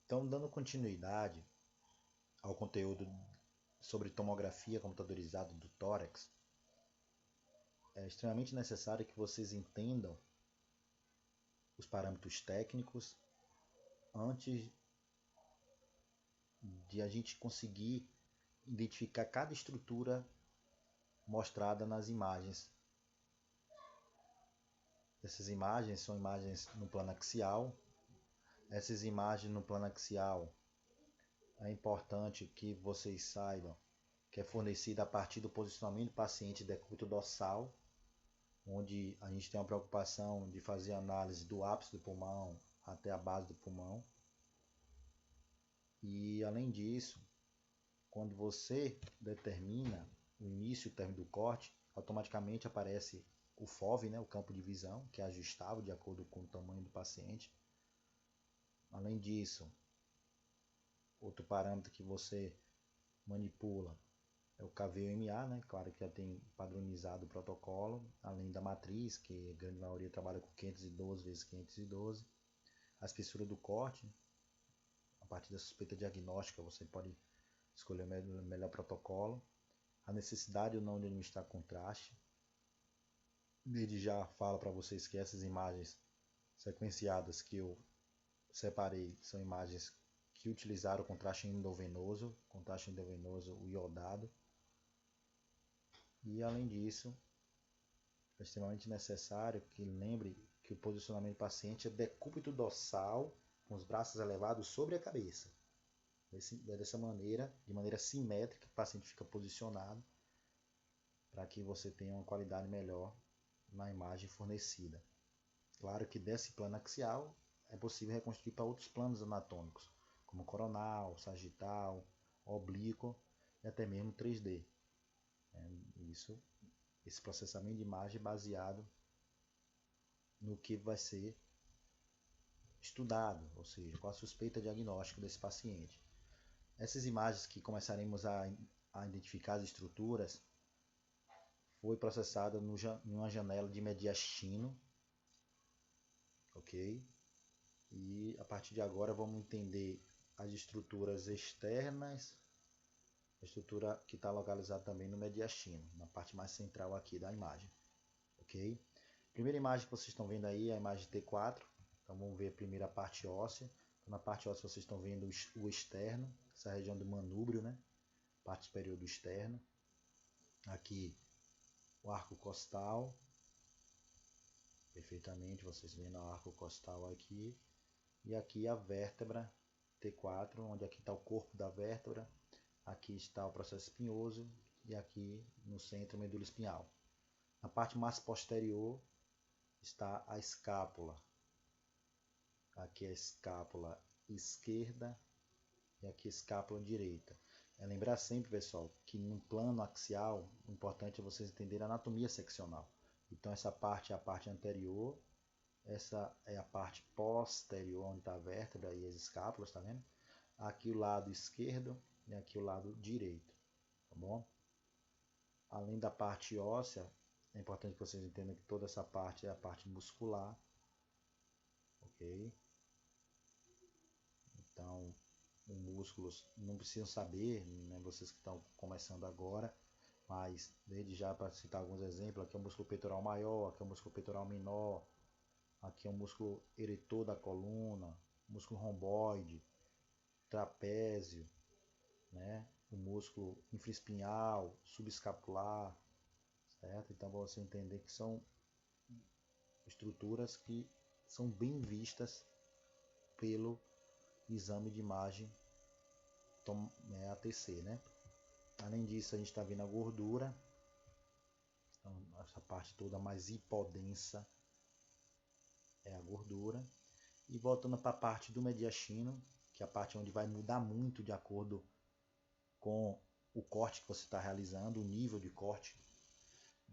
Então, dando continuidade ao conteúdo sobre tomografia computadorizada do tórax, é extremamente necessário que vocês entendam os parâmetros técnicos antes de a gente conseguir identificar cada estrutura mostrada nas imagens. Essas imagens são imagens no plano axial. Essas imagens no plano axial é importante que vocês saibam que é fornecida a partir do posicionamento do paciente decúbito dorsal, onde a gente tem a preocupação de fazer análise do ápice do pulmão até a base do pulmão. E além disso, quando você determina o início e o término do corte, automaticamente aparece o FOV, né, o campo de visão, que é ajustável de acordo com o tamanho do paciente. Além disso, outro parâmetro que você manipula é o KVMA, né? Claro que já tem padronizado o protocolo, além da matriz, que a grande maioria trabalha com 512 vezes 512. A espessura do corte, a partir da suspeita diagnóstica, você pode escolher o melhor protocolo. A necessidade ou não de administrar contraste. Desde já falo para vocês que essas imagens sequenciadas que eu separei são imagens que utilizaram o contraste endovenoso o iodado. E além disso, é extremamente necessário que lembre que o posicionamento do paciente é decúbito dorsal, com os braços elevados sobre a cabeça. Dessa maneira, de maneira simétrica, o paciente fica posicionado para que você tenha uma qualidade melhor na imagem fornecida. Claro que desse plano axial é possível reconstruir para outros planos anatômicos, como coronal, sagital, oblíquo e até mesmo 3D. Esse processamento de imagem é baseado no que vai ser estudado, ou seja, qual a suspeita diagnóstica desse paciente. Essas imagens que começaremos a identificar as estruturas foi processada em uma janela de mediastino, ok? E a partir de agora vamos entender as estruturas externas, a estrutura que está localizada também no mediastino, na parte mais central aqui da imagem, ok? A primeira imagem que vocês estão vendo aí é a imagem T4, então vamos ver primeiro a parte óssea. Então, na parte óssea vocês estão vendo o externo, essa região do manúbrio, né? Parte superior do externo. Aqui o arco costal, perfeitamente, vocês vendo o arco costal aqui. E aqui a vértebra T4, onde aqui está o corpo da vértebra, aqui está o processo espinhoso e aqui no centro a medula espinhal. Na parte mais posterior está a escápula. Aqui a escápula esquerda e aqui a escápula direita. É lembrar sempre, pessoal, que no plano axial, o importante é vocês entenderem a anatomia seccional. Então essa parte é a parte anterior, essa é a parte posterior, onde está a vértebra e as escápulas, tá vendo? Aqui o lado esquerdo e aqui o lado direito, tá bom? Além da parte óssea, é importante que vocês entendam que toda essa parte é a parte muscular, ok? Então, os músculos não precisam saber, né, vocês que estão começando agora, mas desde já para citar alguns exemplos, aqui é o músculo peitoral maior, aqui é o músculo peitoral menor, aqui é o músculo eretor da coluna, músculo romboide, trapézio, né, o músculo infraespinhal, subescapular, certo? Então você entender que são estruturas que são bem vistas pelo exame de imagem ATC, né? Além disso, a gente está vendo a gordura, então, essa parte toda mais hipodensa é a gordura. E voltando para a parte do mediastino, que é a parte onde vai mudar muito de acordo com o corte que você está realizando, o nível de corte.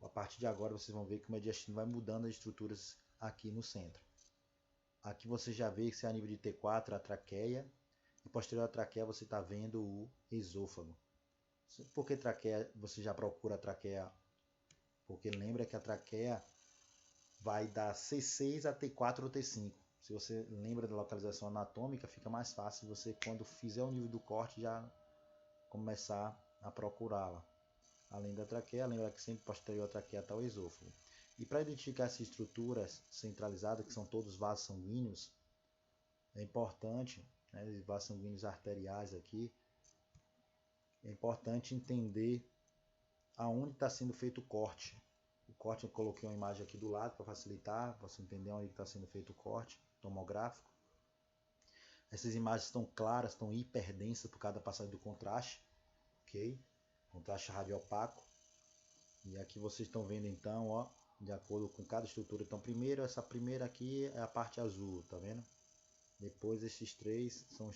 A partir de agora vocês vão ver que o mediastino vai mudando as estruturas aqui no centro. Aqui você já vê que se é a nível de T4 a traqueia, e posterior à traqueia você está vendo o esôfago. Por que traqueia? Você já procura a traqueia, porque lembra que a traqueia vai da C6 a T4 ou T5. Se você lembra da localização anatômica, fica mais fácil você, quando fizer o nível do corte, já começar a procurá-la. Além da traqueia, lembra que sempre posterior à traqueia está o esôfago. E para identificar essas estruturas centralizadas, que são todos vasos sanguíneos, é importante, né, vasos sanguíneos arteriais aqui, é importante entender aonde está sendo feito o corte. O corte, eu coloquei uma imagem aqui do lado para facilitar, para você entender onde está sendo feito o corte tomográfico. Essas imagens estão claras, estão hiperdensas por causa da passagem do contraste, ok? Contraste radiopaco. E aqui vocês estão vendo então, ó, de acordo com cada estrutura. Então, primeiro, essa primeira aqui é a parte azul, tá vendo? Depois, esses três são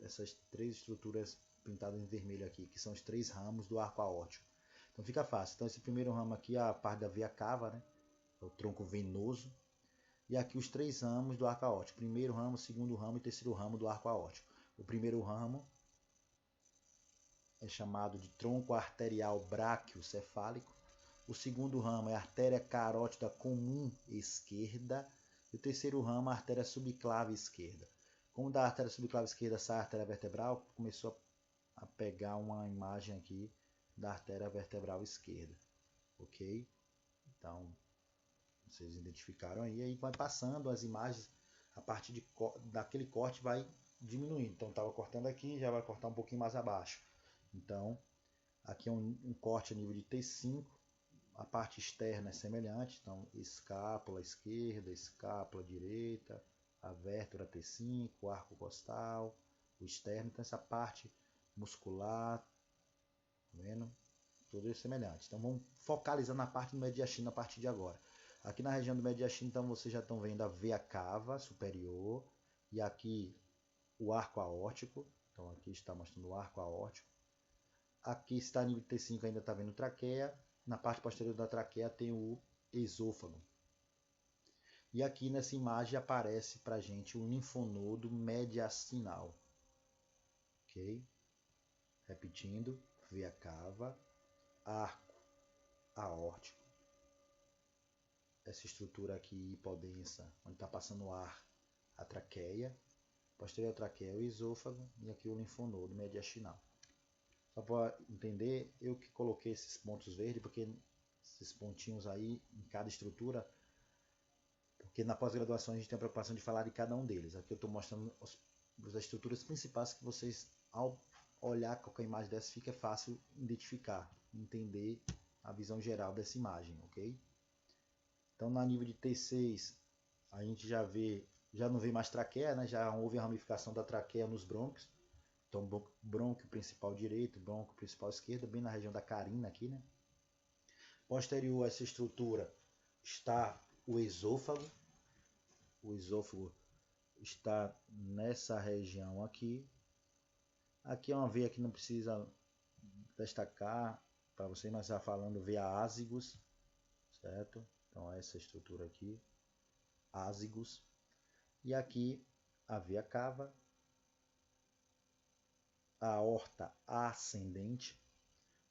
essas três estruturas pintadas em vermelho aqui, que são os três ramos do arco aórtico. Então fica fácil. Então esse primeiro ramo aqui é a parte da veia cava, né? É o tronco venoso. E aqui os três ramos do arco aórtico. Primeiro ramo, segundo ramo e terceiro ramo do arco aórtico. O primeiro ramo é chamado de tronco arterial braquiocefálico. O segundo ramo é a artéria carótida comum esquerda. E o terceiro ramo é a artéria subclave esquerda. Como da artéria subclave esquerda sai a artéria vertebral, começou a pegar uma imagem aqui da artéria vertebral esquerda, ok? Então, vocês identificaram aí, aí vai passando as imagens, a partir daquele corte vai diminuindo. Então, estava cortando aqui, já vai cortar um pouquinho mais abaixo. Então, aqui é um corte a nível de T5, a parte externa é semelhante, então escápula esquerda, escápula direita, a vértebra T5, o arco costal, o externo, então essa parte muscular, tá vendo? Tudo isso semelhante. Então vamos focalizar na parte do mediastino a partir de agora. Aqui na região do mediastino, então vocês já estão vendo a veia cava superior e aqui o arco aórtico. Então aqui está mostrando o arco aórtico. Aqui está nível T5, ainda está vendo traqueia. Na parte posterior da traqueia tem o esôfago. E aqui nessa imagem aparece para a gente o linfonodo mediastinal. Ok? Repetindo, veia cava, arco aórtico. Essa estrutura aqui hipodensa, onde está passando o ar, a traqueia. Posterior à traqueia, o esôfago. E aqui o linfonodo mediastinal. Só para entender, eu que coloquei esses pontos verdes, porque esses pontinhos aí em cada estrutura, porque na pós-graduação a gente tem a preocupação de falar de cada um deles. Aqui eu estou mostrando as estruturas principais que vocês, ao olhar qualquer imagem dessa, fica fácil identificar, entender a visão geral dessa imagem, ok? Então, na nível de T6, a gente já não vê mais traqueia, né? Já houve a ramificação da traqueia nos brônquios. Então, brônquio principal direito, brônquio principal esquerdo, bem na região da carina aqui, né? Posterior a essa estrutura está o esôfago. O esôfago está nessa região aqui. Aqui é uma veia que não precisa destacar para vocês, mas já falando veia ázigos, certo? Então essa estrutura aqui, ázigos. E aqui a veia cava, a aorta ascendente,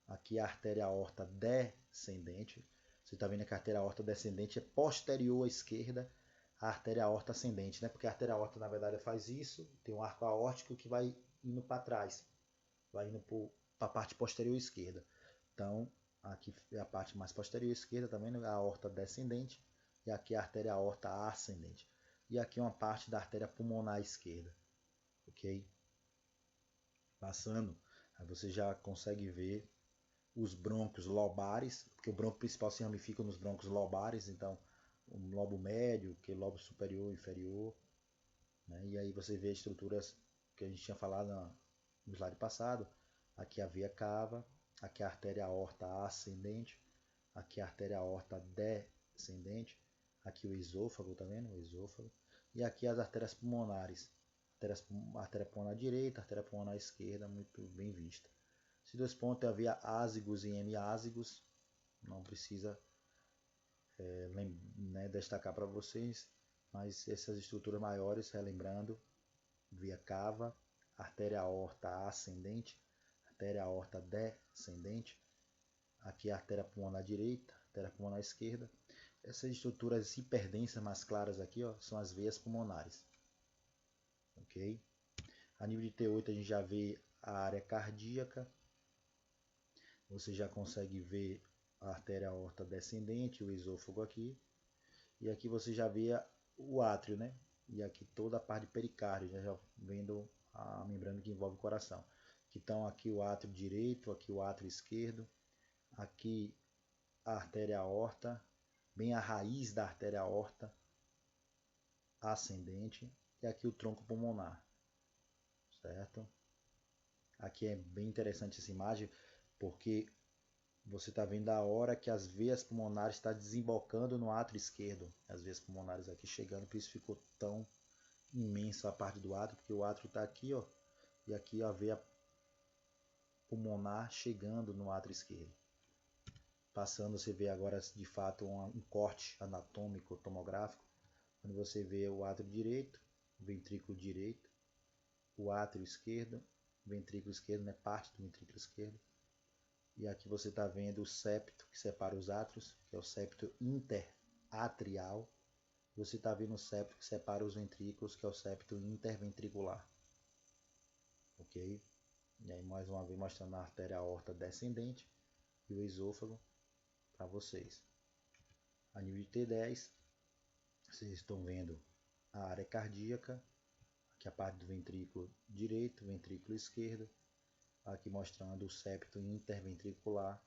aqui a artéria aorta descendente. Você está vendo que a artéria aorta descendente é posterior à esquerda à artéria aorta ascendente, né? Porque a artéria aorta na verdade faz isso, tem um arco aórtico que vai indo para trás, vai indo para a parte posterior esquerda. Então aqui é a parte mais posterior esquerda, tá vendo? A aorta descendente, e aqui a artéria aorta ascendente. E aqui uma parte da artéria pulmonar esquerda, ok? Passando, aí você já consegue ver os brônquios lobares, porque o brônquio principal se ramifica nos brônquios lobares, então o lobo médio, que é o lobo superior e inferior, né? E aí você vê as estruturas que a gente tinha falado no slide passado. Aqui a veia cava, aqui a artéria aorta ascendente, aqui a artéria aorta descendente, aqui o esôfago, tá vendo? O esôfago. E aqui as artérias pulmonares, artéria pulmonar direita, artéria pulmonar esquerda, muito bem vista. Esses dois pontos é a via ázigos e hemiázigos, não precisa destacar para vocês, mas essas estruturas maiores, relembrando, via cava, artéria aorta ascendente, artéria aorta descendente, aqui a artéria pulmonar direita, artéria pulmonar esquerda, Essas estruturas hiperdensas mais claras aqui, ó, são as veias pulmonares. Ok? A nível de T8 a gente já vê a área cardíaca. Você já consegue ver a artéria aorta descendente, o esôfago aqui. E aqui você já vê o átrio, né? E aqui toda a parte de pericárdio, já vendo a membrana que envolve o coração. Então aqui o átrio direito, aqui o átrio esquerdo, aqui a artéria aorta, bem a raiz da artéria aorta ascendente, e aqui o tronco pulmonar, certo? Aqui é bem interessante essa imagem, porque você está vendo a hora que as veias pulmonares estão desembocando no átrio esquerdo. As veias pulmonares aqui chegando, por isso ficou tão imensa a parte do átrio, porque o átrio está aqui, ó, e aqui a veia pulmonar chegando no átrio esquerdo. Passando, você vê agora de fato um corte anatômico tomográfico, onde você vê o átrio direito, o ventrículo direito, o átrio esquerdo, o ventrículo esquerdo, né, parte do ventrículo esquerdo. E aqui você está vendo o septo que separa os átrios, que é o septo interatrial. Você está vendo o septo que separa os ventrículos, que é o septo interventricular. Ok? E aí mais uma vez mostrando a artéria aorta descendente e o esôfago para vocês. A nível de T10, vocês estão vendo a área cardíaca, aqui a parte do ventrículo direito, ventrículo esquerdo, aqui mostrando o septo interventricular,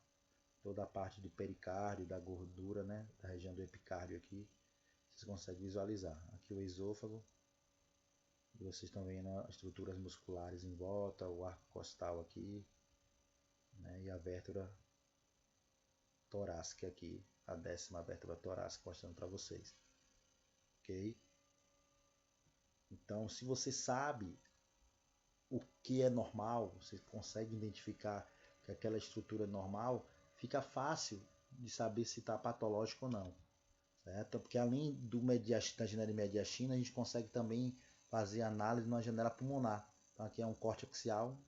toda a parte de pericárdio, da gordura, né, da região do epicárdio aqui, vocês conseguem visualizar. Aqui o esôfago, e vocês estão vendo as estruturas musculares em volta, o arco costal aqui, né, e a vértebra torácica aqui, a 10ª vértebra torácica, mostrando para vocês. Ok? Então, se você sabe o que é normal, você consegue identificar que aquela estrutura é normal, fica fácil de saber se está patológico ou não. Certo? Porque além da janela de mediastina, a gente consegue também fazer análise na janela pulmonar. Então aqui é um corte axial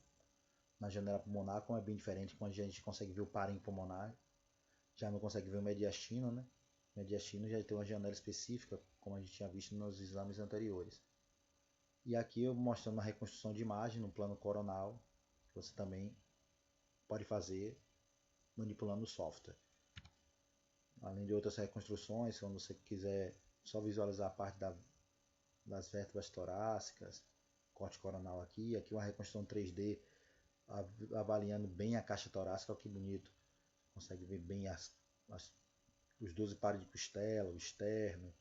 na janela pulmonar, como é bem diferente, quando a gente consegue ver o parênquima pulmonar, já não consegue ver o mediastino, né? O mediastino já tem uma janela específica, como a gente tinha visto nos exames anteriores. E aqui eu mostrando uma reconstrução de imagem no plano coronal, que você também pode fazer manipulando o software. Além de outras reconstruções, quando você quiser só visualizar a parte das vértebras torácicas, corte coronal aqui uma reconstrução 3D avaliando bem a caixa torácica, olha que bonito. Consegue ver bem os 12 pares de costela, o externo,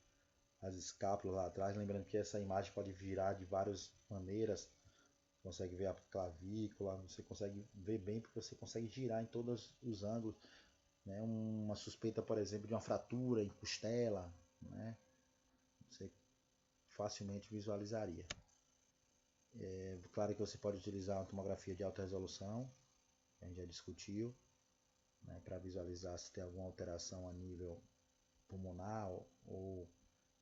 as escápulas lá atrás. Lembrando que essa imagem pode virar de várias maneiras. Consegue ver a clavícula, você consegue ver bem porque você consegue girar em todos os ângulos. Né? Uma suspeita, por exemplo, de uma fratura em costela, né? Você facilmente visualizaria. Claro que você pode utilizar uma tomografia de alta resolução, que a gente já discutiu, né, para visualizar se tem alguma alteração a nível pulmonar ou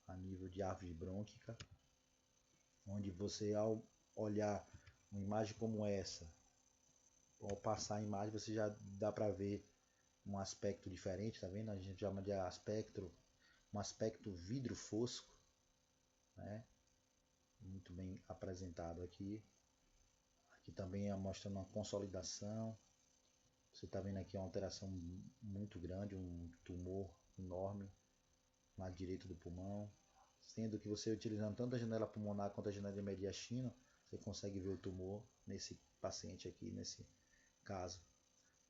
a nível de árvore brônquica, onde você, ao olhar uma imagem como essa, ao passar a imagem, você já dá para ver um aspecto diferente, tá vendo? A gente chama de um aspecto vidro fosco, né? Muito bem apresentado aqui. Aqui também é mostrando uma consolidação. Você está vendo aqui uma alteração muito grande, um tumor enorme na direita do pulmão. Sendo que você utilizando tanto a janela pulmonar quanto a janela de mediastino, você consegue ver o tumor nesse paciente aqui, nesse caso.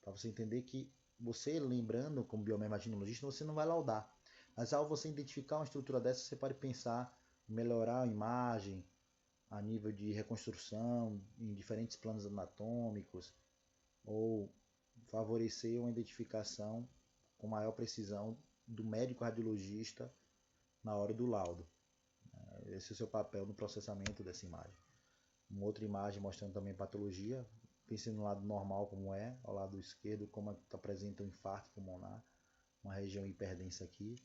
Para você entender que você, lembrando como bioimaginologista, você não vai laudar. Mas ao você identificar uma estrutura dessa, você pode pensar em melhorar a imagem a nível de reconstrução em diferentes planos anatômicos ou favorecer uma identificação com maior precisão do médico radiologista na hora do laudo. Esse é o seu papel no processamento dessa imagem. Uma outra imagem mostrando também patologia. Pense no lado normal como é, ao lado esquerdo como apresenta um infarto pulmonar, uma região hiperdensa aqui.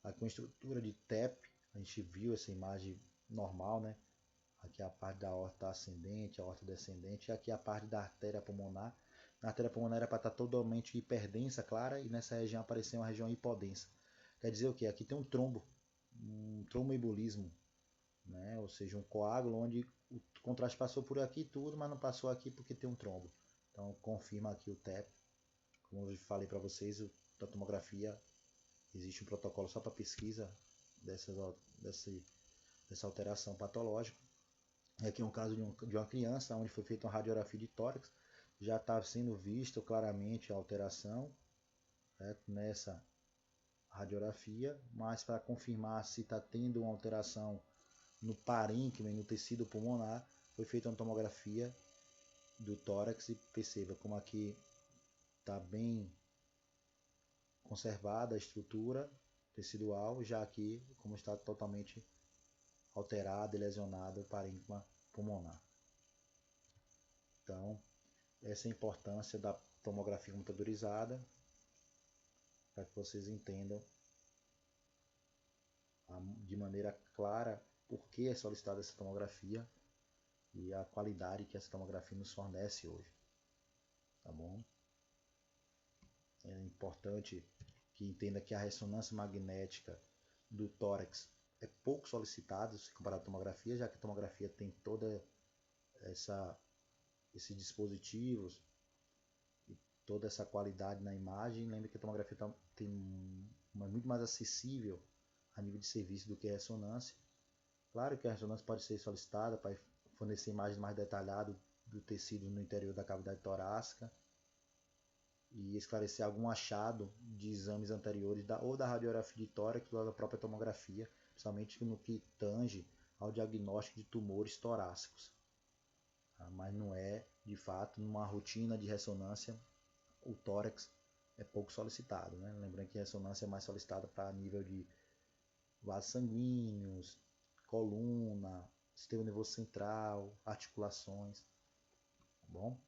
Aqui uma estrutura de TEP, a gente viu essa imagem normal, né? Aqui a parte da aorta ascendente, a aorta descendente, e aqui a parte da artéria pulmonar. Na artéria pulmonar era para estar totalmente hiperdensa, clara, e nessa região apareceu uma região hipodensa. Quer dizer o quê? Aqui tem um tromboembolismo, né? Ou seja, um coágulo onde o contraste passou por aqui tudo, mas não passou aqui porque tem um trombo. Então confirma aqui o TEP. Como eu falei para vocês, da tomografia existe um protocolo só para pesquisa dessa alteração patológica. Aqui é um caso de uma criança onde foi feita uma radiografia de tórax, já está sendo visto claramente a alteração, certo? Nessa radiografia, mas para confirmar se está tendo uma alteração no parênquima e no tecido pulmonar, foi feita uma tomografia do tórax e perceba como aqui está bem conservada a estrutura tecidual, já aqui como está totalmente alterado e lesionado o parênquima pulmonar. Então, essa é a importância da tomografia computadorizada, para que vocês entendam de maneira clara por que é solicitada essa tomografia e a qualidade que essa tomografia nos fornece hoje. Tá bom? É importante que entenda que a ressonância magnética do tórax é pouco solicitada se comparado à tomografia, já que a tomografia tem toda esses dispositivos e toda essa qualidade na imagem. Lembre que a tomografia é muito mais acessível a nível de serviço do que a ressonância. Claro que a ressonância pode ser solicitada para fornecer imagens mais detalhadas do tecido no interior da cavidade torácica e esclarecer algum achado de exames anteriores ou da radiografia de tórax ou da própria tomografia, principalmente no que tange ao diagnóstico de tumores torácicos. Mas não é, de fato, numa rotina de ressonância, o tórax é pouco solicitado, né? Lembrando que a ressonância é mais solicitada para nível de vasos sanguíneos, coluna, sistema nervoso central, articulações, tá bom?